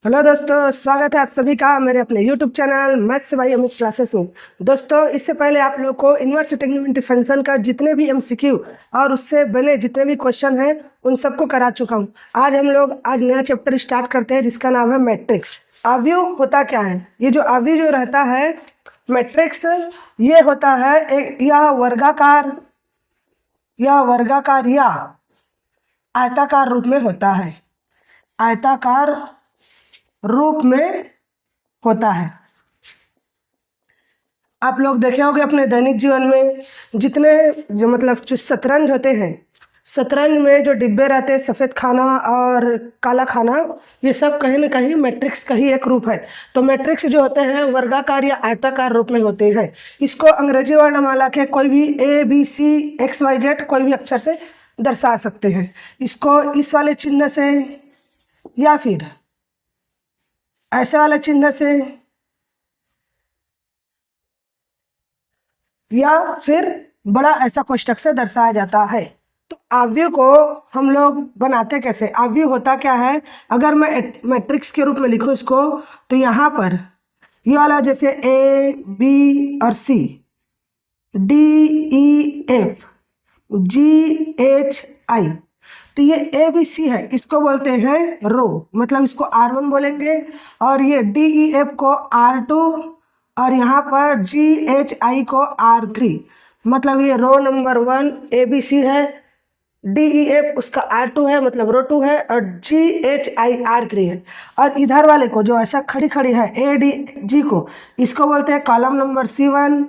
Hello दोस्तों, स्वागत है आप सभी का मेरे अपने YouTube चैनल मैथ्स से भाई अमित क्लासेस में। दोस्तों, इससे पहले आप लोग को इनवर्स टेग्मेंट फंक्शन का जितने भी MCQ और उससे बने जितने भी क्वेश्चन हैं उन सबको करा चुका हूं। आज हम लोग नया चैप्टर स्टार्ट करते हैं जिसका नाम है मैट्रिक्स। अवयव होता क्या है? ये जो अवयव जो रहता है मैट्रिक्स, ये होता है यह वर्गाकार या आयताकार रूप में होता है। आयताकार रूप में होता है। आप लोग देखे होंगे अपने दैनिक जीवन में जितने जो शतरंज होते हैं, शतरंज में जो डिब्बे रहते हैं, सफ़ेद खाना और काला खाना, ये सब कहीं ना कहीं मैट्रिक्स का ही एक रूप है। तो मैट्रिक्स जो होते हैं वर्गाकार या आयताकार रूप में होते हैं। इसको अंग्रेजी वर्णमाला के कोई भी ABC XYZ कोई भी अक्षर से दर्शा सकते हैं। इसको इस वाले चिन्ह से या फिर ऐसे वाले चिन्ह से या फिर बड़ा ऐसा कोष्ठक से दर्शाया जाता है। तो अवयव को हम लोग बनाते कैसे? अवयव होता क्या है? अगर मैं मैट्रिक्स के रूप में लिखूं इसको, तो यहाँ पर ये वाला जैसे A, B और C, D, E, F, G, H, I, तो ये ABC है, इसको बोलते हैं रो, मतलब इसको R1 बोलेंगे। और ये DEF को R2 और यहाँ पर GHI को R3, मतलब ये रो नंबर 1 ABC है, DEF उसका R2 है मतलब रो 2 है, और GHI R3 है। और इधर वाले को जो ऐसा खड़ी है ADG को, इसको बोलते हैं कॉलम नंबर C1,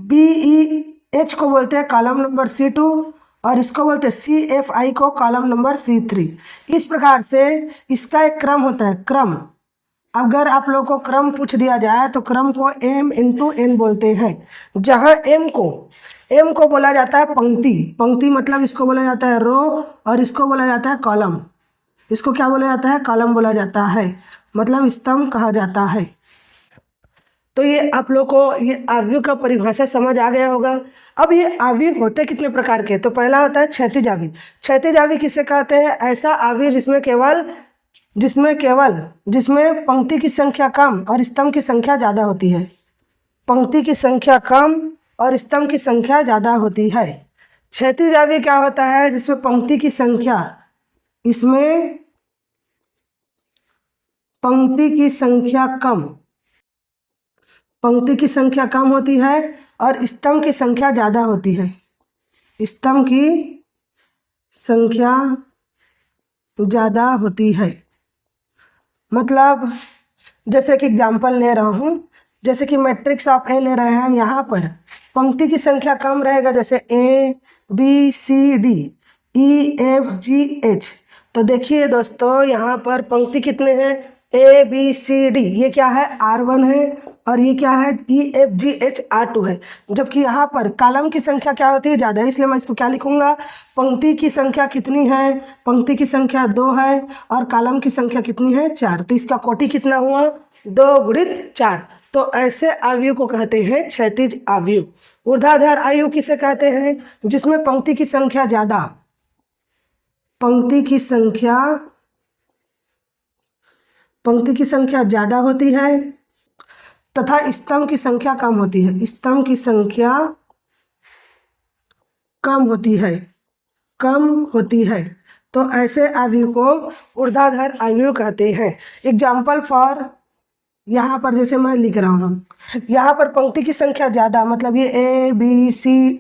BEH को बोलते हैं कॉलम नंबर C2 और इसको बोलते हैं CFI को कॉलम नंबर C3। इस प्रकार से इसका एक क्रम होता है। क्रम, अगर आप लोग को क्रम पूछ दिया जाए तो क्रम को M × N बोलते हैं। जहाँ M को बोला जाता है पंक्ति मतलब इसको बोला जाता है रो, और इसको बोला जाता है कॉलम। इसको क्या बोला जाता है? कॉलम बोला जाता है, मतलब स्तंभ कहा जाता है। तो ये आप लोग को ये अवयव का परिभाषा समझ आ गया होगा। अब ये अवयव होते कितने प्रकार के? तो पहला होता है क्षैतिज अवयव। क्षैतिज अवयव किसे कहते हैं? ऐसा अवयव जिसमें पंक्ति की संख्या कम और स्तंभ की संख्या ज़्यादा होती है। पंक्ति की संख्या कम और स्तंभ की संख्या ज़्यादा होती है। क्षैतिज अवयव क्या होता है? जिसमें पंक्ति की संख्या कम होती है और स्तंभ की संख्या ज़्यादा होती है। स्तंभ की संख्या ज़्यादा होती है, मतलब जैसे कि एग्जाम्पल ले रहा हूँ, जैसे कि मैट्रिक्स ऑफ A ले रहे हैं। यहाँ पर पंक्ति की संख्या कम रहेगा, जैसे A, B, C, D, E, F, G, H। तो देखिए दोस्तों, यहाँ पर पंक्ति कितने हैं? A, B, C, D, ये क्या है? R1 है, और ये क्या है? E, F, G, H, R2 है। जबकि यहाँ पर कॉलम की संख्या क्या होती है? ज़्यादा, इसलिए मैं इसको क्या लिखूँगा? पंक्ति की संख्या कितनी है? पंक्ति की संख्या 2 है और कॉलम की संख्या कितनी है? 4। तो इसका कोटि कितना हुआ? 2 × 4। तो ऐसे अवयव को कहते हैं क्षैतिज अवयव। ऊर्ध्वाधर अवयव किसे कहते हैं? जिसमें पंक्ति की संख्या ज़्यादा होती है तथा स्तंभ की संख्या कम होती है। स्तंभ की संख्या कम होती है, तो ऐसे अवयव को ऊर्ध्वाधर अवयव कहते हैं। एग्जाम्पल फॉर, यहाँ पर जैसे मैं लिख रहा हूँ, यहाँ पर पंक्ति की संख्या ज़्यादा, मतलब ये A, B, C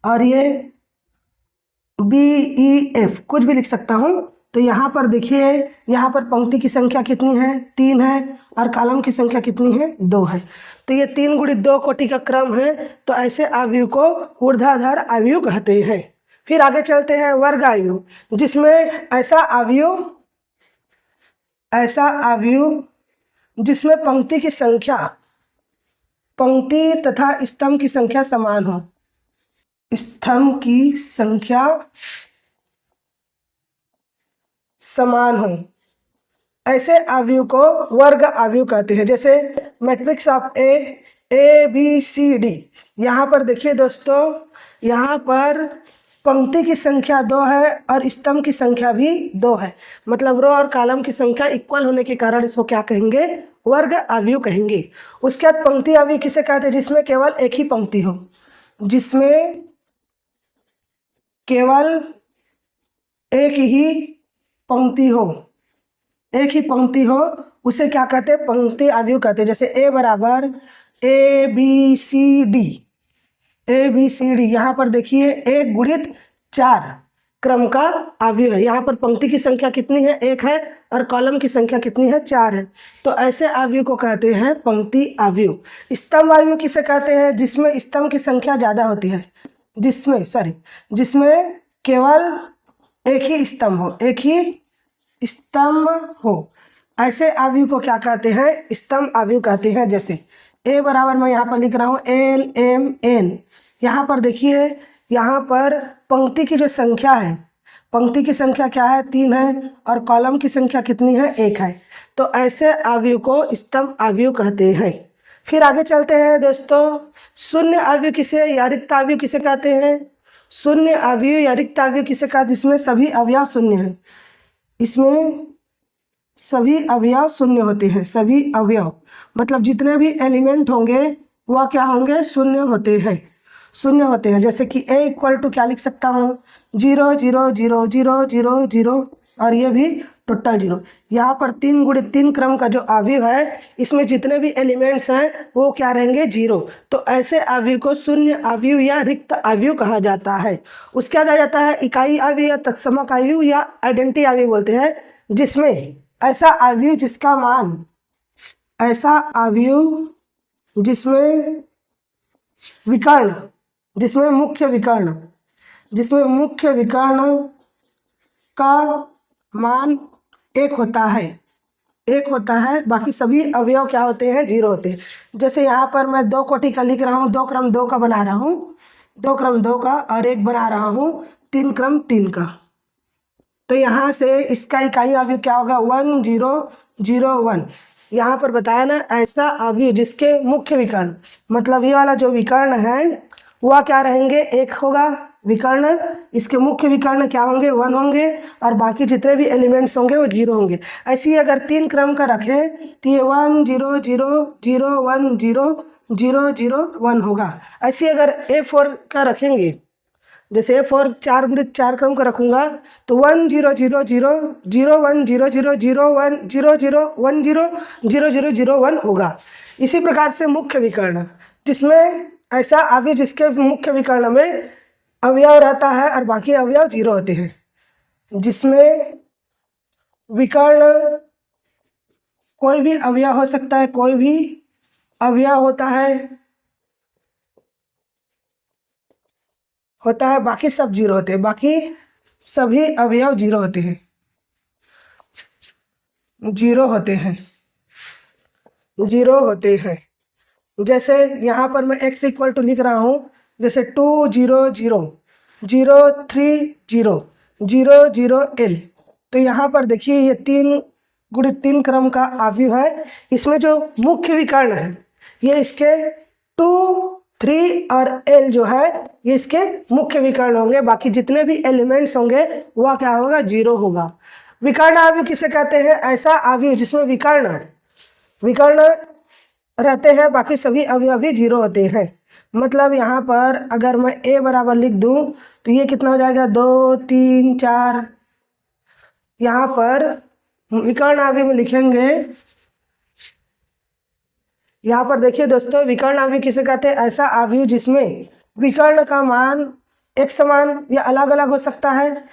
और ये B, E, F कुछ भी लिख सकता हूँ। तो यहाँ पर देखिए, यहाँ पर पंक्ति की संख्या कितनी है? 3 है, और कॉलम की संख्या कितनी है? 2 है। तो ये 3 × 2 कोटि का क्रम है। तो ऐसे अवयव को ऊर्ध्वाधर अवयव कहते हैं। फिर आगे चलते हैं वर्ग अवयव, जिसमें ऐसा अवयव जिसमें पंक्ति तथा स्तंभ की संख्या समान हो। स्तंभ की संख्या समान हो, ऐसे अवयव को वर्ग अवयव कहते हैं। जैसे matrix of A, B, C, D। यहाँ पर देखिए दोस्तों, यहाँ पर पंक्ति की संख्या 2 है और स्तंभ की संख्या भी 2 है, मतलब रो और कॉलम की संख्या इक्वल होने के कारण इसको क्या कहेंगे, वर्ग अवयव कहेंगे। उसके बाद पंक्ति अवयव किसे कहते हैं, जिसमें केवल एक ही पंक्ति हो, जिसमें केवल एक ही पंक्ति हो, एक ही पंक्ति हो, उसे क्या कहते हैं, पंक्ति अवयव कहते हैं। जैसे ए बराबर A B C D, A B C D, यहाँ पर देखिए 1 गुणित 4 क्रम का अवयव है। यहाँ पर पंक्ति की संख्या कितनी है, 1 है, और कॉलम की संख्या कितनी है, 4 है। तो ऐसे अवयव को कहते हैं पंक्ति अवयव। स्तंभ अवयव किसे कहते हैं, जिसमें स्तंभ की संख्या ज़्यादा होती है, जिसमें केवल एक ही स्तंभ हो, एक ही स्तंभ हो, ऐसे अवयव को क्या कहते हैं, स्तंभ अवयव कहते हैं। जैसे ए बराबर मैं यहाँ पर लिख रहा हूँ एल एम एन, यहाँ पर देखिए, यहाँ पर पंक्ति की जो संख्या है, पंक्ति की संख्या क्या है, 3 है, और कॉलम की संख्या कितनी है, 1 है। तो ऐसे अवयव को स्तंभ अवयव कहते हैं। फिर आगे चलते हैं दोस्तों, शून्य अवयव किसे या रिक्त अवयव किसे कहते हैं। शून्य अवयव या रिक्त अवयव किसे कहते हैं, जिसमें सभी अवयव शून्य हैं, इसमें सभी अवयव शून्य होते हैं। सभी अवयव मतलब जितने भी एलिमेंट होंगे वह क्या होंगे, शून्य होते हैं, शून्य होते हैं। जैसे कि ए इक्वल टू क्या लिख सकता हूँ, 0 0 0 0 0 0, और ये भी टोटल 0। यहाँ पर 3 गुणित 3 क्रम का जो अवयव है, इसमें जितने भी एलिमेंट्स हैं वो क्या रहेंगे, 0। तो ऐसे अवयव को शून्य अवयव या रिक्त अवयव कहा जाता है। उसके बाद आ जाता है इकाई अवयव या तत्समक अवयव या आइडेंटिटी अवयव बोलते हैं, जिसमें ऐसा अवयव जिसका मान, ऐसा अवयव जिसमें विकर्ण, जिसमें मुख्य विकर्ण, जिसमें मुख्य विकर्ण का मान 1 होता है, 1 होता है, बाकी सभी अवयव क्या होते हैं, 0 होते हैं। जैसे यहाँ पर मैं 2 कोटि का लिख रहा हूँ, 2 क्रम 2 का बना रहा हूँ, 2 क्रम 2 का, और 1 बना रहा हूँ 3 क्रम 3 का। तो यहाँ से इसका इकाई अवयव क्या होगा, 1 0 0 1। यहाँ पर बताया ना, ऐसा अवयव जिसके मुख्य विकर्ण, मतलब ये वाला जो विकर्ण है वह क्या रहेंगे, 1 होगा विकर्ण, इसके मुख्य विकर्ण क्या होंगे, 1 होंगे, और बाकी जितने भी एलिमेंट्स होंगे वो 0 होंगे। ऐसे ही अगर 3 क्रम का रखें तो ये 1 0 0 0 1 0 0 0 1 होगा। ऐसे अगर A4 का रखेंगे, जैसे A4 4 गुणित 4 क्रम का रखूँगा तो 1 0 0 0 0 1 0 0 0 1 0 0 1 0 0 0 0 1 होगा। इसी प्रकार से मुख्य विकर्ण, जिसमें ऐसा अवयव जिसके मुख्य विकर्ण में अवयव रहता है और बाकी अवयव 0 होते हैं, जिसमें विकर्ण कोई भी अवयव हो सकता है, कोई भी अवयव होता है, बाकी सब 0 होते हैं, बाकी सभी अवयव 0 होते हैं, 0 होते हैं, 0 होते हैं। जैसे यहाँ पर मैं x इक्वल टू लिख रहा हूँ, जैसे 2 0 0 0 3 0 0 0 L। तो यहाँ पर देखिए ये 3 गुणित 3 क्रम का अवयव है। इसमें जो मुख्य विकर्ण है ये इसके 2 3 और L जो है ये इसके मुख्य विकर्ण होंगे, बाकी जितने भी एलिमेंट्स होंगे वह क्या होगा, 0 होगा। विकर्ण अवयव किसे कहते हैं, ऐसा अवयव जिसमें विकर्ण रहते हैं, बाकी सभी अवयव भी 0 होते हैं। मतलब यहाँ पर अगर मैं A बराबर लिख दूँ तो ये कितना हो जाएगा, 2 3 4। यहाँ पर विकर्ण अवयव में लिखेंगे, यहाँ पर देखिए दोस्तों, विकर्ण अवयव किसे कहते हैं, ऐसा अवयव जिसमें विकर्ण का मान एक समान या अलग अलग हो सकता है।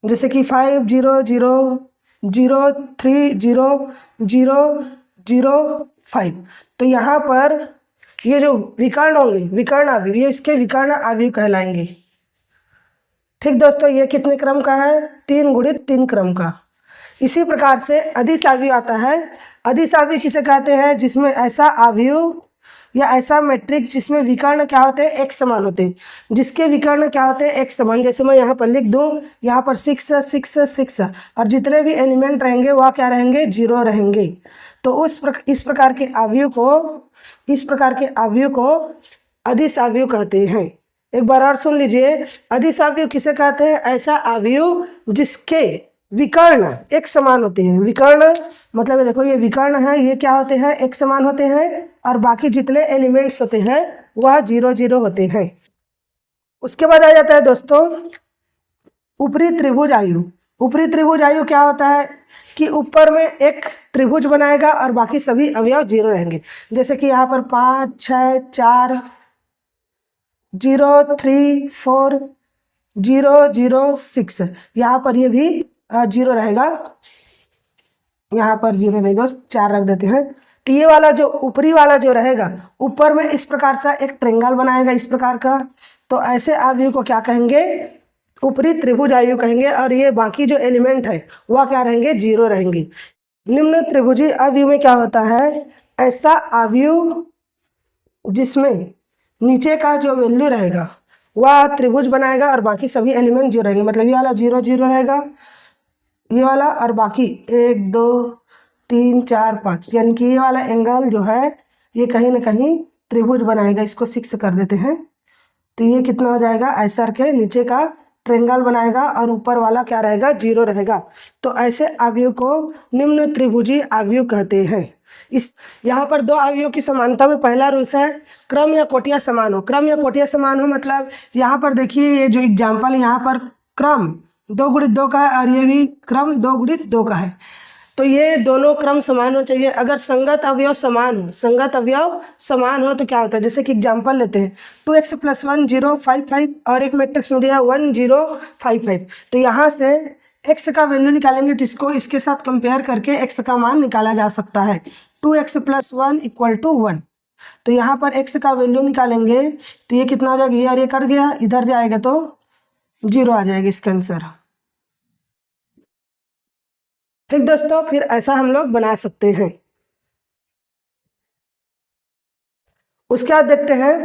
जैसे कि 5 0 0 0 3 0 0 0 5। तो यहाँ पर ये जो विकर्ण होंगे, विकर्ण अवयव, ये इसके विकर्ण अवयव कहलाएंगे। ठीक दोस्तों, ये कितने क्रम का है, 3 गुणित 3 क्रम का। इसी प्रकार से अदिश अवयव आता है। अदिश अवयव किसे कहते हैं, जिसमें ऐसा अवयव या ऐसा मैट्रिक्स जिसमें विकर्ण क्या होते हैं, एक समान होते हैं, जिसके विकर्ण क्या होते हैं, एक समान। जैसे मैं यहाँ पर लिख दूँ, यहाँ पर 6 6 6, और जितने भी एलिमेंट रहेंगे वह क्या रहेंगे, 0 रहेंगे। तो इस प्रकार के अवयव को अदिश अवयव कहते हैं। एक बार और सुन लीजिए, अदिश अवयव किसे कहते हैं? ऐसा अवयव जिसके विकर्ण एक समान होते हैं। विकर्ण मतलब ये देखो, ये विकर्ण है, ये क्या होते हैं? एक समान होते हैं, और बाकी जितने एलिमेंट्स होते हैं वह 0 0 होते हैं। उसके बाद आ जाता है दोस्तों ऊपरी त्रिभुज आयु। ऊपरी त्रिभुज आयु क्या होता है कि ऊपर में एक त्रिभुज बनाएगा और बाकी सभी अवयव 0 रहेंगे। जैसे कि यहाँ पर 5 6 4 0 3 4 0 0 6, यहाँ पर ये भी 0 रहेगा, यहाँ पर 0 नहीं दोस्त, 4 रख देते हैं। तो ये वाला जो ऊपरी वाला जो रहेगा, ऊपर में इस प्रकार सा एक ट्रेंगल बनाएगा इस प्रकार का, तो ऐसे अवयव को क्या कहेंगे? ऊपरी त्रिभुज आयु कहेंगे। और ये बाकी जो एलिमेंट है वह क्या रहेंगे? 0 रहेंगे। निम्न त्रिभुजी अवयव में क्या होता है? ऐसा अवयव जिसमें नीचे का जो वैल्यू रहेगा वह त्रिभुज बनाएगा और बाकी सभी एलिमेंट 0 रहेंगे। मतलब ये वाला 0 0 रहेगा, ये वाला, और बाकी 1 2 3 4 5, यानी कि ये वाला एंगल जो है ये कहीं ना कहीं त्रिभुज बनाएगा। इसको 6 कर देते हैं, तो ये कितना हो जाएगा? ऐसा के नीचे का ट्रेंगल बनाएगा और ऊपर वाला क्या रहेगा? 0 रहेगा। तो ऐसे अवयव को निम्न त्रिभुजी अवयव कहते हैं। इस यहाँ पर दो अवयव की समानता में पहला रूल्स है क्रम या कोटियाँ समान हो। क्रम या कोटियाँ समान हो मतलब यहाँ पर देखिए, ये जो एग्जाम्पल यहाँ पर क्रम 2 गुणित 2 का है और ये भी क्रम 2 गुणित 2 का है, तो ये दोनों क्रम समान हो चाहिए। अगर संगत अवयव समान हो, संगत अवयव समान हो तो क्या होता है? जैसे कि एग्जाम्पल लेते हैं 2x + 1 0 5 5 और एक मैट्रिक्स में दिया 1 0 5 5, तो यहाँ से x का वैल्यू निकालेंगे तो इसको इसके साथ कंपेयर करके x का मान निकाला जा सकता है। 2x + 1 = 1, तो यहाँ पर x का वैल्यू निकालेंगे तो ये कितना हो जाएगा? ये और ये कट गया, इधर जाएगा तो 0 आ जाएगा इसका आंसर। ठीक दोस्तों, फिर ऐसा हम लोग बना सकते हैं। उसके बाद देखते हैं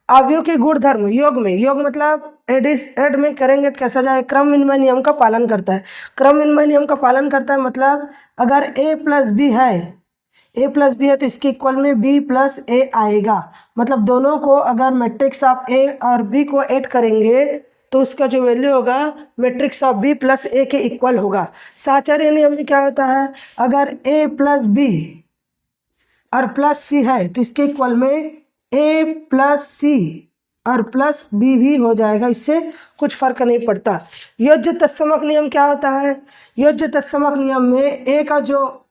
अवयव के गुणधर्म योग में। योग मतलब ऐड में करेंगे तो कैसा जाए? क्रम विनिमय नियम का पालन करता है। क्रम विनिमय नियम का पालन करता है मतलब अगर a + b है, a + b है तो इसके इक्वल में b + a आएगा। मतलब दोनों को अगर मैट्रिक्स ऑफ a और b को ऐड करेंगे तो उसका जो वैल्यू होगा मैट्रिक्स ऑफ b + a के इक्वल होगा। साहचर्य नियम में क्या होता है? अगर a + b और +c है तो इसके इक्वल में a + c और +b भी हो जाएगा, इससे कुछ फर्क नहीं पड़ता। योज्य तत्समक नियम क्या होता है? योज्य तत्समक नियम में a का जो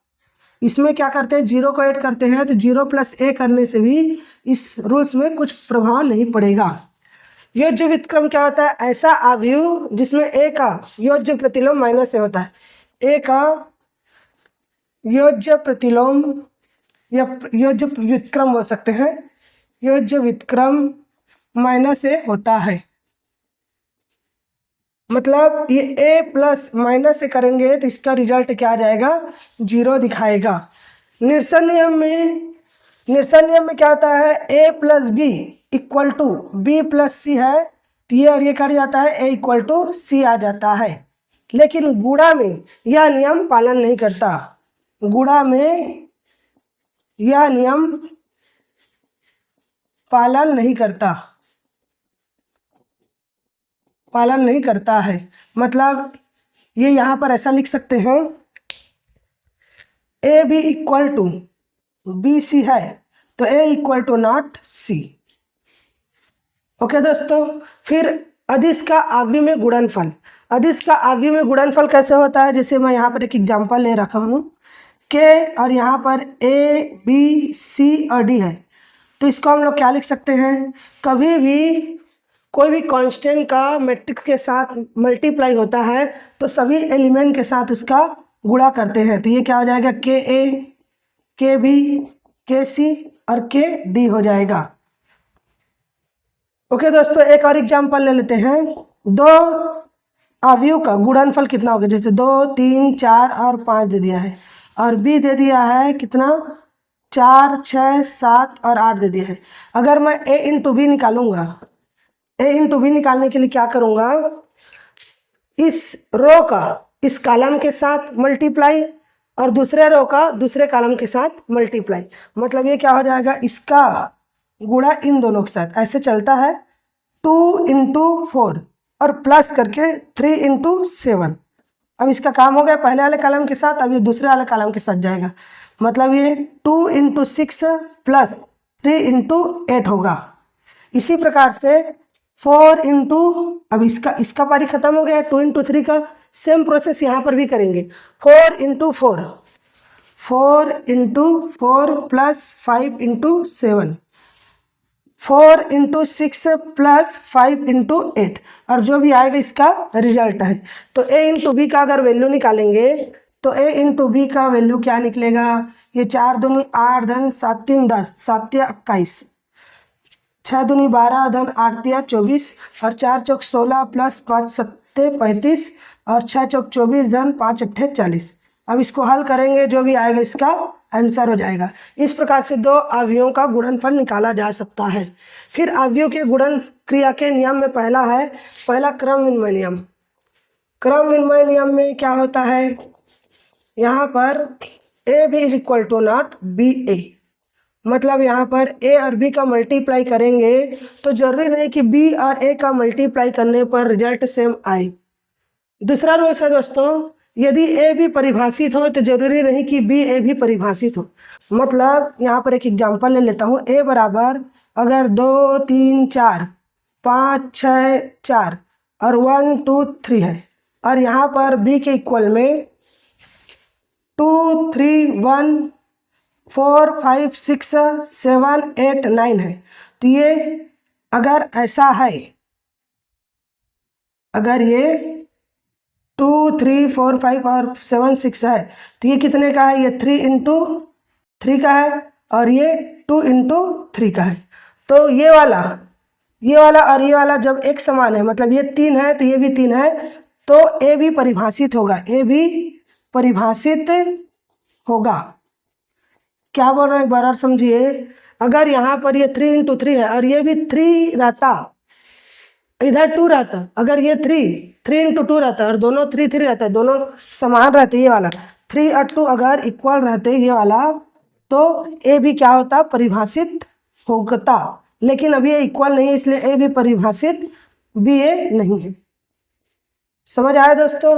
इसमें क्या करते हैं? 0 को ऐड करते हैं, तो 0 + a करने से भी इस रूल्स में कुछ प्रभाव नहीं पड़ेगा। योज्य व्युत्क्रम क्या होता है? ऐसा अवयव जिसमें a का योज्य प्रतिलोम -a होता है। a का योज्य प्रतिलोम या योज्य व्युत्क्रम बोल सकते हैं, योज्य व्युत्क्रम -a होता है। मतलब ये a + -a करेंगे तो इसका रिजल्ट क्या आ जाएगा? 0 दिखाएगा। निरसन नियम में क्या होता है? a + b = b + c है, तो ये और ये कट जाता है, a = c आ जाता है। लेकिन गुणा में यह नियम पालन नहीं करता। गुणा में यह नियम पालन नहीं करता है। मतलब ये यहाँ पर ऐसा लिख सकते हैं AB = BC है तो A = not C। ओके दोस्तों, फिर अदिश का अवयव में गुणनफल। अदिश का अवयव में गुणनफल कैसे होता है? जैसे मैं यहाँ पर एक एग्जाम्पल ले रखा हूँ K और यहाँ पर A B C और D है, तो इसको हम लोग क्या लिख सकते हैं? कभी भी कोई भी कांस्टेंट का मैट्रिक्स के साथ मल्टीप्लाई होता है तो सभी एलिमेंट के साथ उसका गुणा करते हैं, तो ये क्या हो जाएगा? KA KB KC और KD हो जाएगा। ओके दोस्तों, एक और एग्जाम्पल ले लेते हैं। दो अवयव का गुणनफल कितना होगा? जैसे 2 3 4 और 5 दे दिया है और B दे दिया है कितना? 4 6 7 और 8 दे दिया है। अगर मैं A × B निकालूंगा, A × B निकालने के लिए क्या करूँगा? इस रो का इस कॉलम के साथ मल्टीप्लाई और दूसरे रो का दूसरे कॉलम के साथ मल्टीप्लाई, मतलब ये क्या हो जाएगा? इसका गुणा इन दोनों के साथ, ऐसे चलता है। 2 × 4 और प्लस करके 3 × 7। अब इसका काम हो गया पहले वाले कॉलम के साथ, अब ये दूसरे वाले कॉलम के साथ जाएगा। मतलब ये 2 × 6 प्लस 3 × 8 होगा। इसी प्रकार से 4 × अब इसका पारी खत्म हो गया 2 × 3 का। सेम प्रोसेस यहाँ पर भी करेंगे। 4 × 4 4 × 4 प्लस 5 × 7 4 × 6 प्लस 5 × 8 और जो भी आएगा इसका रिजल्ट है। तो a × b का अगर वैल्यू निकालेंगे तो a × b का वैल्यू क्या निकलेगा? ये 4 दूनी 8 धन 7 3 10 7 या 21, 6 दूनी 12 धन 8 या 24 और 4 चौक 16 प्लस 5 सत्ते 35 और 6 चौक 24 धन 5 अट्ठे 40। अब इसको हल करेंगे जो भी आएगा इसका आंसर हो जाएगा। इस प्रकार से दो अवयवों का गुणनफल निकाला जा सकता है। फिर अवयव के गुणन क्रिया के नियम में पहला क्रम विनिमय नियम। क्रम विनिमय नियम में क्या होता है? यहाँ पर AB = नॉट BA, मतलब यहाँ पर A और B का मल्टीप्लाई करेंगे तो जरूरी नहीं कि B और A का मल्टीप्लाई करने पर रिजल्ट सेम आए। दूसरा रूल है दोस्तों, यदि A भी परिभाषित हो तो जरूरी नहीं कि BA भी परिभाषित हो। मतलब यहाँ पर एक एग्जांपल ले लेता हूँ। A बराबर अगर 2 3 4 5 6 4 और 1 2 3 है और यहाँ पर B के इक्वल में 2 3 1 4 5 6 7 8 9 है। तो ये अगर ऐसा है, अगर ये 2 3 4 5 और 7 6 है तो ये कितने का है? ये 3 × 3 का है और ये 2 × 3 का है। तो ये वाला और ये वाला जब एक समान है, मतलब ये 3 है तो ये भी 3 है, तो A भी परिभाषित होगा। A भी परिभाषित होगा। क्या बोल रहे हैं एक बार और समझिए। अगर यहाँ पर ये 3 × 3 है और ये भी 3 रहता, इधर 2 रहता, अगर ये 3 × 2 रहता और दोनों 3 3 रहता है, दोनों समान रहते, ये वाला 3 और 2 अगर इक्वल रहते ये वाला, तो A भी क्या होता? परिभाषित होता। लेकिन अभी ये इक्वल नहीं है इसलिए A भी परिभाषित BA नहीं है। समझ आया दोस्तों?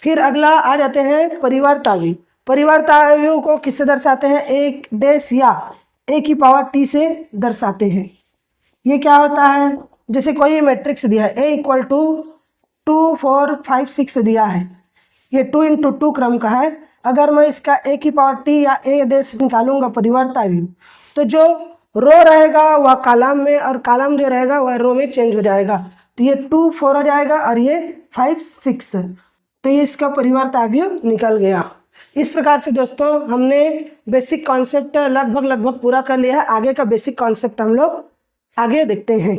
फिर अगला आ जाते हैं परिवर्त अवयव। परिवर्त अवयव को किससे दर्शाते हैं? एक डैश या A⁻t से दर्शाते हैं। ये क्या होता है? जैसे कोई मैट्रिक्स दिया है A = 2 4 5 6 दिया है, ये 2 × 2 क्रम का है। अगर मैं इसका A⁻t या A डैश निकालूंगा परिवर्त अवयव, तो जो रो रहेगा वह कॉलम में और कॉलम जो रहेगा वह रो में चेंज हो जाएगा। तो ये 2 4 हो जाएगा और ये 5 6, तो ये इसका परिवर्त अवयव निकल गया। इस प्रकार से दोस्तों हमने बेसिक कॉन्सेप्ट लगभग पूरा कर लिया है। आगे का बेसिक कॉन्सेप्ट हम लोग आगे देखते हैं।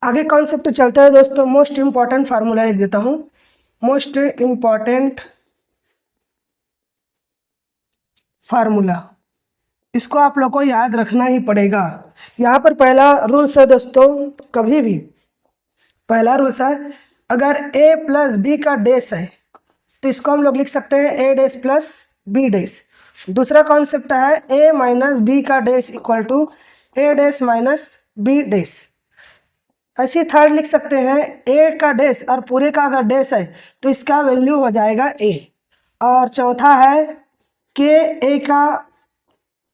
आगे कॉन्सेप्ट चलते हैं दोस्तों। मोस्ट इम्पॉर्टेंट फार्मूला लिख देता हूँ। मोस्ट इम्पॉर्टेंट फार्मूला, इसको आप लोग को याद रखना ही पड़ेगा। यहाँ पर पहला रूल्स है दोस्तों, कभी भी पहला रूल्स है, अगर A + B का डैश है तो इसको हम लोग लिख सकते हैं A' + B'। दूसरा कॉन्सेप्ट है A - B का डैश = A' - B'। ऐसे थर्ड लिख सकते हैं A का डैश और पूरे का अगर डैश है तो इसका वैल्यू हो जाएगा A। और चौथा है K A का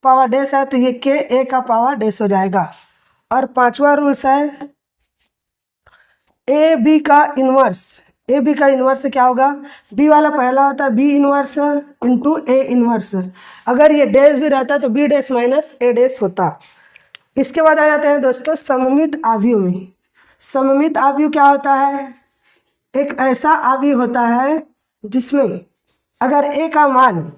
पावर डैश है तो ये K A का पावर डैश हो जाएगा। और पांचवा रूल्स है A B का इन्वर्स क्या होगा? B वाला पहला होता है B इन्वर्स × A इन्वर्स। अगर ये डैश भी रहता तो B' - A' होता। इसके बाद आ जाते हैं दोस्तों सममित अवयव में। सममित अवयव क्या होता है? एक ऐसा अवयव होता है जिसमें अगर A का मान,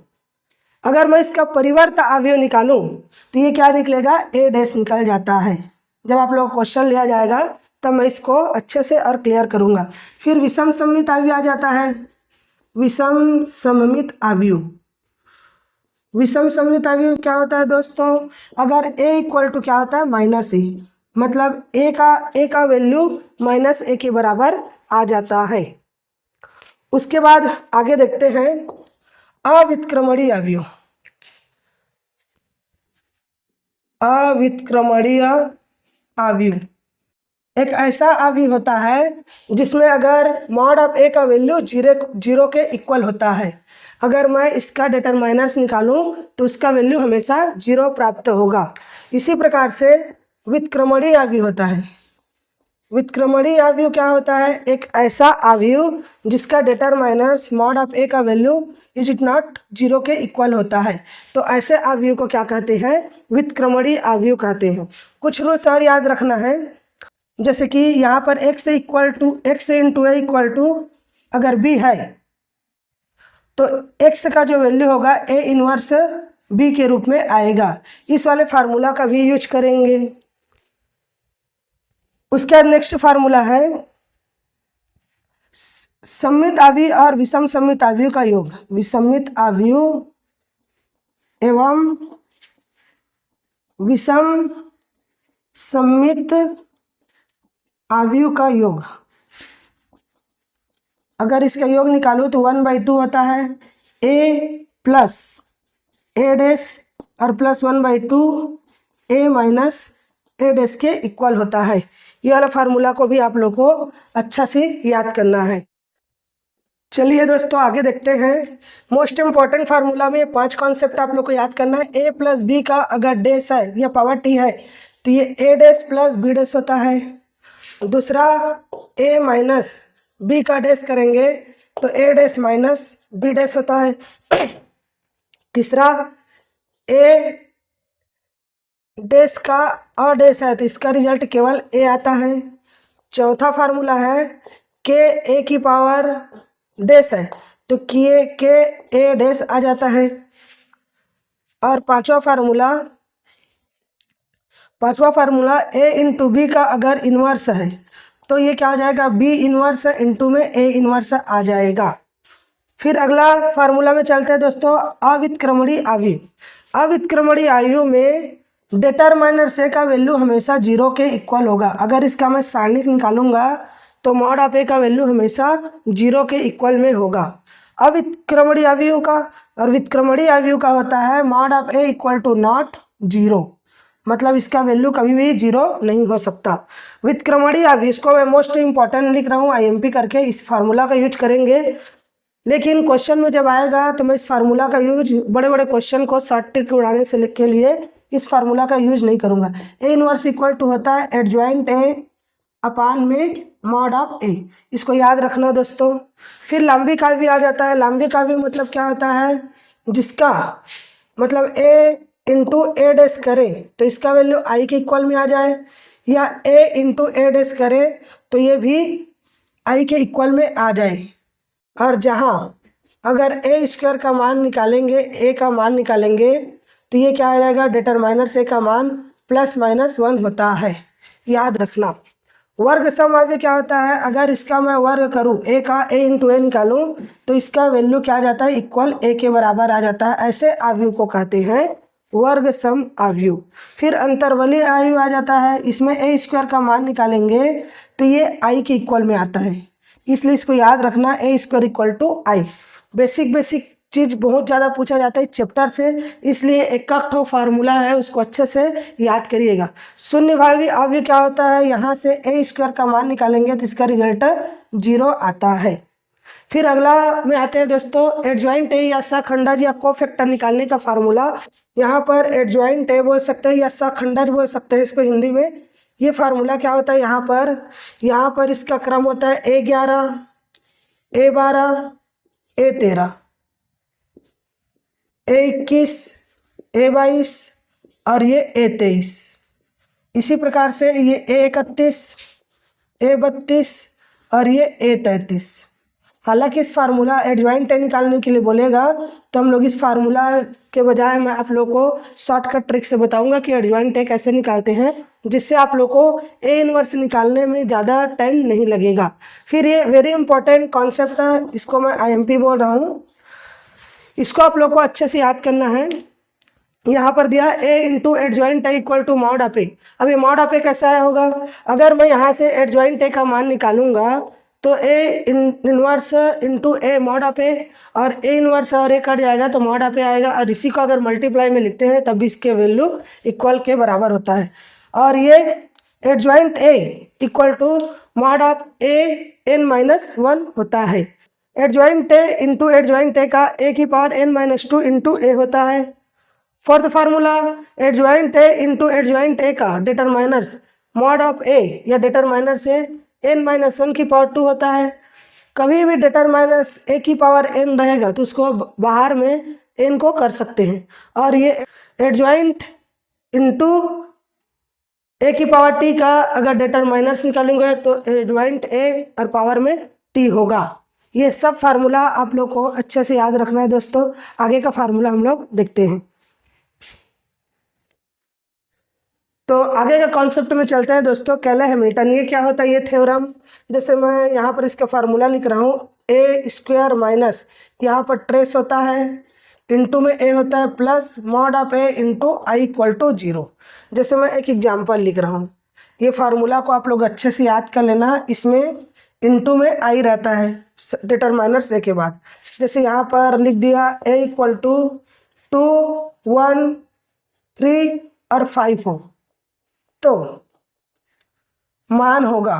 अगर मैं इसका परिवर्त अवयव निकालूं तो ये क्या निकलेगा? A' निकल जाता है। जब आप लोग क्वेश्चन लिया जाएगा तब मैं इसको अच्छे से और क्लियर करूंगा। फिर विषम सममित अवयव आ जाता है। विषम सममित अवयव, विषम सममित अवयव क्या होता है दोस्तों? अगर A = क्या होता है? -A, मतलब A का वैल्यू -A के बराबर आ जाता है। उसके बाद आगे देखते हैं अव्युत्क्रमणीय अवयव। अविक्रमणीय आव्यूह एक ऐसा आव्यूह होता है जिसमें अगर मॉड ऑफ ए का वैल्यू जीरो के इक्वल होता है। अगर मैं इसका डिटरमाइनर्स निकालूं तो उसका वैल्यू हमेशा जीरो प्राप्त होगा। इसी प्रकार से व्युत्क्रमणीय आव्यूह होता है। व्युत्क्रमणीय आव्यूह क्या होता है? एक ऐसा आव्यूह जिसका डिटरमाइनर्स मॉड ऑफ ए का value is it not zero के इक्वल होता है। तो ऐसे आव्यूह को क्या कहते हैं? व्युत्क्रमणीय आव्यूह कहते हैं। कुछ रूल्स और याद रखना है, जैसे कि यहाँ पर x into A equal to अगर b है तो x का जो वैल्यू होगा a इनवर्स b के रूप में आएगा। इस वाले फार्मूला का भी यूज करेंगे। उसके बाद नेक्स्ट फार्मूला है सममित आव्यूह और विषम सममित आव्यूह का योग। विसम्मित आव्यूह एवं विषम सममित आव्यूह का योग, अगर इसका योग निकालो तो 1/2 होता है a प्लस a डैश और plus 1/2 a minus a dash के इक्वल होता है। ये वाला फार्मूला को भी आप लोग को अच्छा से याद करना है। चलिए दोस्तों आगे देखते हैं। मोस्ट इम्पॉर्टेंट फार्मूला में 5 कॉन्सेप्ट आप लोग को याद करना है। a प्लस b का अगर डैश है या पावर t है तो ये a dash plus b dash होता है। दूसरा a माइनस b का डैश करेंगे तो a dash minus b dash होता है। तीसरा a डैश का और डैश है तो इसका रिजल्ट केवल a आता है। चौथा फार्मूला है k a की पावर डैश है तो k a डैश आ जाता है। और पांचवा फार्मूला a इंटू बी का अगर इन्वर्स है तो ये क्या हो जाएगा? b इन्वर्स इंटू में a इन्वर्स आ जाएगा। फिर अगला फार्मूला में चलते हैं दोस्तों, अविक्रमणीय आव्यूह। अविक्रमणीय आव्यूह में डिटरमाइनर ए का वैल्यू हमेशा जीरो के इक्वल होगा। अगर इसका मैं सारणिक निकालूंगा तो मॉड ऑफ ए का वैल्यू हमेशा जीरो के इक्वल में होगा। अविक्रमणीय आव्यूह का और व्युत्क्रमणीय आव्यूह का होता है mod of A equal to not zero, मतलब इसका वैल्यू कभी भी जीरो नहीं हो सकता। व्युत्क्रमणीय आव्यूह, इसको मैं मोस्ट इंपॉर्टेंट लिख रहा हूँ IMP करके, इस फार्मूला का यूज करेंगे। लेकिन क्वेश्चन में जब आएगा तो मैं इस फार्मूला का यूज बड़े बड़े क्वेश्चन को शॉर्ट ट्रिक उड़ाने से के लिए इस फार्मूला का यूज नहीं करूँगा। ए इनवर्स इक्वल टू होता है एडजॉइंट ए अपान में मॉड ऑफ ए, इसको याद रखना दोस्तों। फिर लंबी का भी आ जाता है। लंबी का भी मतलब क्या होता है? जिसका मतलब a इंटू ए डैश करे तो इसका वैल्यू i के इक्वल में आ जाए, या a इंटू ए डैश करे तो ये भी i के इक्वल में आ जाए। और जहाँ अगर a स्क्वायर का मान निकालेंगे, a का मान निकालेंगे तो ये क्या आ जाएगा? डिटरमाइनर से का मान प्लस माइनस 1 होता है, याद रखना। वर्ग सम आव्यूह क्या होता है? अगर इसका मैं वर्ग करूँ, a का a इंटू ए निकालूँ तो इसका वैल्यू क्या आ जाता है? इक्वल a के बराबर आ जाता है। ऐसे आव्यूह को कहते हैं वर्ग सम आव्यूह। फिर अंतर्वलीय आव्यूह आ जाता है। इसमें a स्क्वायर का मान निकालेंगे तो ये i के इक्वल में आता है, इसलिए इसको याद रखना a square equal to i। Basic चीज़ बहुत ज़्यादा पूछा जाता है चैप्टर से, इसलिए एक फार्मूला है उसको अच्छे से याद करिएगा। शून्यभावी आव्यूह क्या होता है? यहाँ से a स्क्वायर का मान निकालेंगे तो इसका रिजल्ट जीरो आता है। फिर अगला में आते हैं दोस्तों एडजॉइंट ए या सखंडज या कोफैक्टर निकालने का फार्मूला। यहाँ पर एडजॉइंट ए बोल सकते हैं या सखंडज बोल सकते हैं इसको हिंदी में। ये फार्मूला क्या होता है? यहाँ पर इसका क्रम होता है A11 A12 A13 A21 A22 और ये A23। इसी प्रकार से ये A31 A32 और ये A33। हालांकि इस फार्मूला एडजॉइंट ए निकालने के लिए बोलेगा तो हम लोग इस फार्मूला के बजाय मैं आप लोग को शॉर्टकट ट्रिक से बताऊंगा कि एडजॉइंट ए कैसे निकालते हैं, जिससे आप लोग को ए इनवर्स निकालने में ज़्यादा टाइम नहीं लगेगा। फिर ये वेरी इंपॉर्टेंट कॉन्सेप्ट है, इसको मैं IMP बोल रहा हूँ, इसको आप लोग को अच्छे से याद करना है। यहाँ पर दिया a into adjoint A equal to mod of A. अब ये मॉड ऑफ ए कैसा होगा? अगर मैं यहाँ से एडजॉइंट ए का मान निकालूंगा तो A inverse into A mod of A, और ए इनवर्स और ए कट जाएगा तो मॉड ऑफ ए आएगा, और इसी को अगर मल्टीप्लाई में लिखते हैं तब भी इसके वैल्यू इक्वल के बराबर होता है। और ये adjoint A equal to mod of A N minus 1 होता है। Adjoint A into adjoint A का ए की power N minus 2 into A होता है। Fourth formula, adjoint A into adjoint A का डिटरमाइनर्स मॉड ऑफ ए या डिटरमाइनर से N minus 1 की पावर 2 होता है। कभी भी डिटरमाइनस ए की पावर एन रहेगा तो उसको बाहर में एन को कर सकते हैं। और ये एडजॉइंट इंटू ए की पावर टी का अगर डिटरमाइनर्स निकालेंगे तो एडजॉइंट ए और पावर में टी होगा। ये सब फार्मूला आप लोग को अच्छे से याद रखना है दोस्तों। आगे का फार्मूला हम लोग देखते हैं। तो आगे का कॉन्सेप्ट में चलते हैं दोस्तों। केले हैमिल्टन, ये क्या होता है ये थ्योरम, जैसे मैं यहाँ पर इसका फार्मूला लिख रहा हूँ, ए स्क्वायर माइनस यहाँ पर ट्रेस होता है, इंटू में ए होता है plus mod of A into I equal to 0। जैसे मैं एक एग्जाम्पल लिख रहा हूँ, ये फार्मूला को आप लोग अच्छे से याद कर लेना। इसमें इंटू में आई रहता है डिटरमाइनर्स ए के बाद। जैसे यहाँ पर लिख दिया ए इक्वल टू 2, 1, 3 और 5 हो, तो मान होगा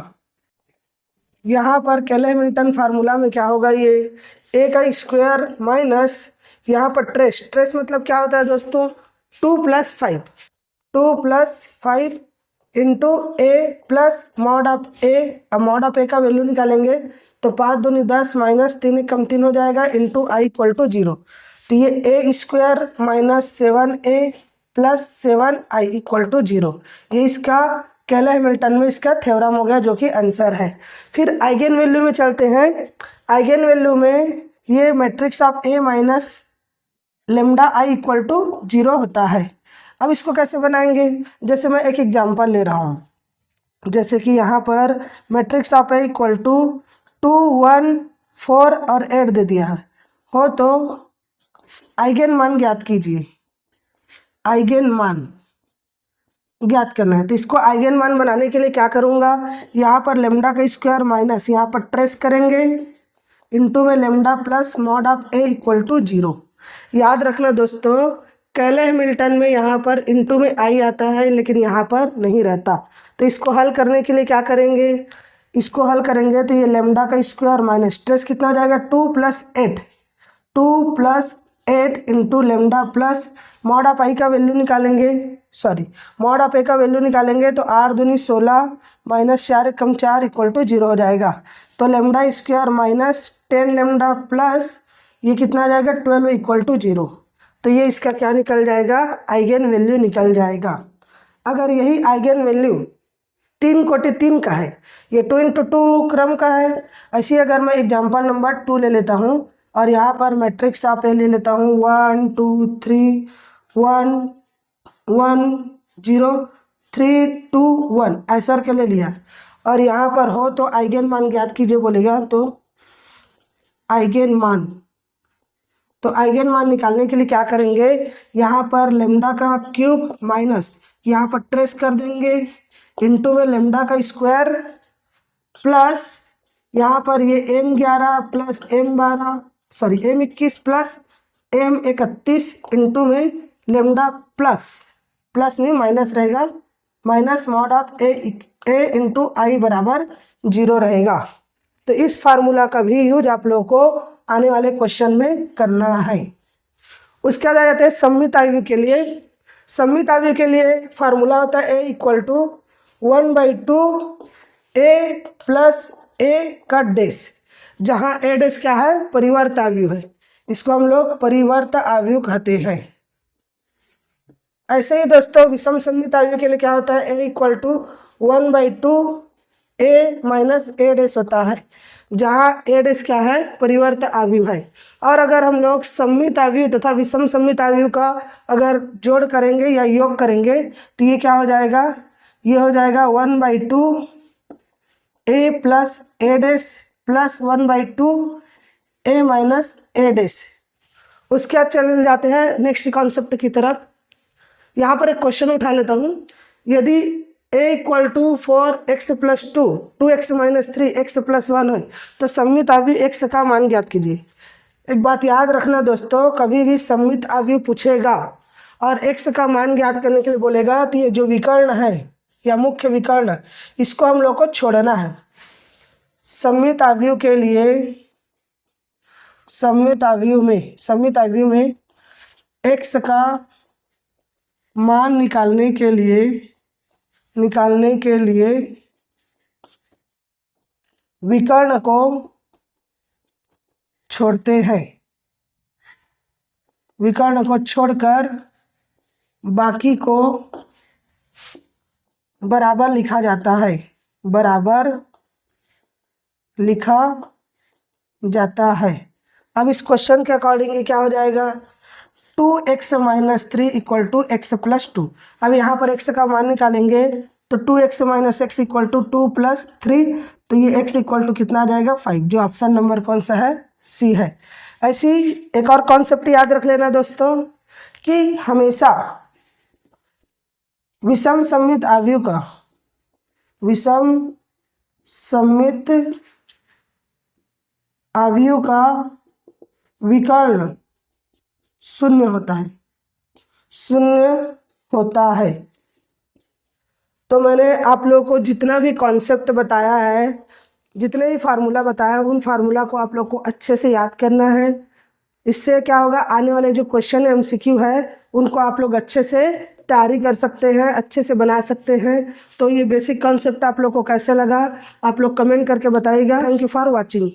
यहाँ पर केले हैमिल्टन फार्मूला में क्या होगा, ये ए का स्क्वायर माइनस यहाँ पर ट्रेस मतलब क्या होता है दोस्तों, 2 + 5, 2 + 5 into A plus mod of A. अब मॉड ऑफ ए का वैल्यू निकालेंगे तो 5 दूनी 10 माइनस 3 कम 3 हो जाएगा इंटू आई इक्वल टू 0। तो ये A square minus 7a plus 7i equal to 0, ये इसका केले हैमिल्टन में इसका थ्योरम हो गया, जो कि आंसर है। फिर आइगन वैल्यू में चलते हैं। आइगन वैल्यू में ये matrix of A minus lambda I equal to 0 होता है। अब इसको कैसे बनाएंगे, जैसे मैं एक एग्जांपल ले रहा हूँ, जैसे कि यहाँ पर matrix of A equal to 2, 1, 4 और 8 दे दिया है हो, तो आइगन मान ज्ञात कीजिए। आइगन मान ज्ञात करना है, तो इसको आइगन मान बनाने के लिए क्या करूँगा, यहाँ पर लेमडा का स्क्वायर माइनस यहाँ पर ट्रेस करेंगे इंटू में lambda plus mod of A equal to 0। याद रखना दोस्तों, केले हैमिल्टन में यहाँ पर इंटू में आई आता है लेकिन यहाँ पर नहीं रहता। तो इसको हल करने के लिए क्या करेंगे, इसको हल करेंगे तो ये लेमडा का स्क्वायर माइनस ट्रेस कितना हो जाएगा, 2 + 8, 2 + 8 into lambda plus mod of I का वैल्यू निकालेंगे, मॉड ऑफ ए का वैल्यू निकालेंगे तो 8 दूनी 16 माइनस 4 कम 4 इक्वल टू 0 हो जाएगा। तो lambda square minus 10 lambda plus ये कितना आ जाएगा, 12 इक्वल टू 0। तो ये इसका क्या निकल जाएगा, आइगन वैल्यू निकल जाएगा। अगर यही आइगन वैल्यू 3 कोटि 3 का है, ये 2 × 2 क्रम का है। ऐसे अगर मैं एग्जाम्पल नंबर 2 ले लेता हूँ और यहाँ पर मैट्रिक्स ऑफ ए ले लेता हूँ 1, 2, 3, 1, 1, 0, 3, 2, 1 ऐसा करके ले लिया, और यहाँ पर हो तो आइगन मान ज्ञात कीजिए बोलेगा, तो आइगन मान निकालने के लिए क्या करेंगे, यहाँ पर लेमडा का क्यूब माइनस यहाँ पर ट्रेस कर देंगे इंटू में लेमडा का स्क्वायर प्लस यहाँ पर ये M11 plus M21 plus M31 into में लेमडा प्लस में माइनस रहेगा, minus mod of A into I बराबर 0 रहेगा। तो इस फार्मूला का भी यूज आप लोगों को आने वाले क्वेश्चन में करना है। उसके बाद आ जाते हैं सममित आव्यूह के लिए। सममित आव्यूह के लिए फार्मूला होता है A equal to 1/2 A plus ए का डैश, जहाँ ए डैश क्या है, परिवर्त आव्यूह है, इसको हम लोग परिवर्त आव्यूह कहते हैं। ऐसे ही दोस्तों विषम सममित आव्यूह के लिए क्या होता है, A equal to 1/2 A minus A dash होता है, जहाँ ए डैश क्या है, परिवर्त आव्यूह है। और अगर हम लोग सममित आव्यूह तथा विषम सममित आव्यूह का अगर जोड़ करेंगे या योग करेंगे तो ये क्या हो जाएगा, ये हो जाएगा 1/2 ए plus A dash plus 1/2 A minus A dash. उसके बाद चल जाते हैं नेक्स्ट कॉन्सेप्ट की तरफ। यहाँ पर एक क्वेश्चन उठा लेता हूँ, यदि ए equal to 4x+2, 2x-3 x+1 है, तो सममित अवयव x का मान ज्ञात कीजिए। एक बात याद रखना दोस्तों, कभी भी सममित अवयव पूछेगा और x का मान ज्ञात करने के लिए बोलेगा तो ये जो विकर्ण है या मुख्य विकर्ण, इसको हम लोग को छोड़ना है। सममित अवयव के लिए सममित अवयव में x का मान निकालने के लिए विकर्ण को छोड़ते हैं, विकर्ण को छोड़कर बाकी को बराबर लिखा जाता है, बराबर लिखा जाता है। अब इस क्वेश्चन के अकॉर्डिंग ये क्या हो जाएगा, 2x-3 = x+2। अब यहाँ पर x का मान निकालेंगे तो 2x - x = 2 + 3, तो ये x = कितना आ जाएगा 5, जो ऑप्शन नंबर कौन सा है, सी है। ऐसी एक और कॉन्सेप्ट याद रख लेना दोस्तों कि हमेशा विषम सममित अवयव का विकर्ण शून्य होता है। तो मैंने आप लोगों को जितना भी कॉन्सेप्ट बताया है, जितने भी फार्मूला बताया, उन फार्मूला को आप लोग को अच्छे से याद करना है। इससे क्या होगा, आने वाले जो क्वेश्चन है MCQ है, उनको आप लोग अच्छे से तैयारी कर सकते हैं, अच्छे से बना सकते हैं। तो ये बेसिक कॉन्सेप्ट आप लोग को कैसे लगा, आप लोग कमेंट करके बताइएगा। Thank you for watching.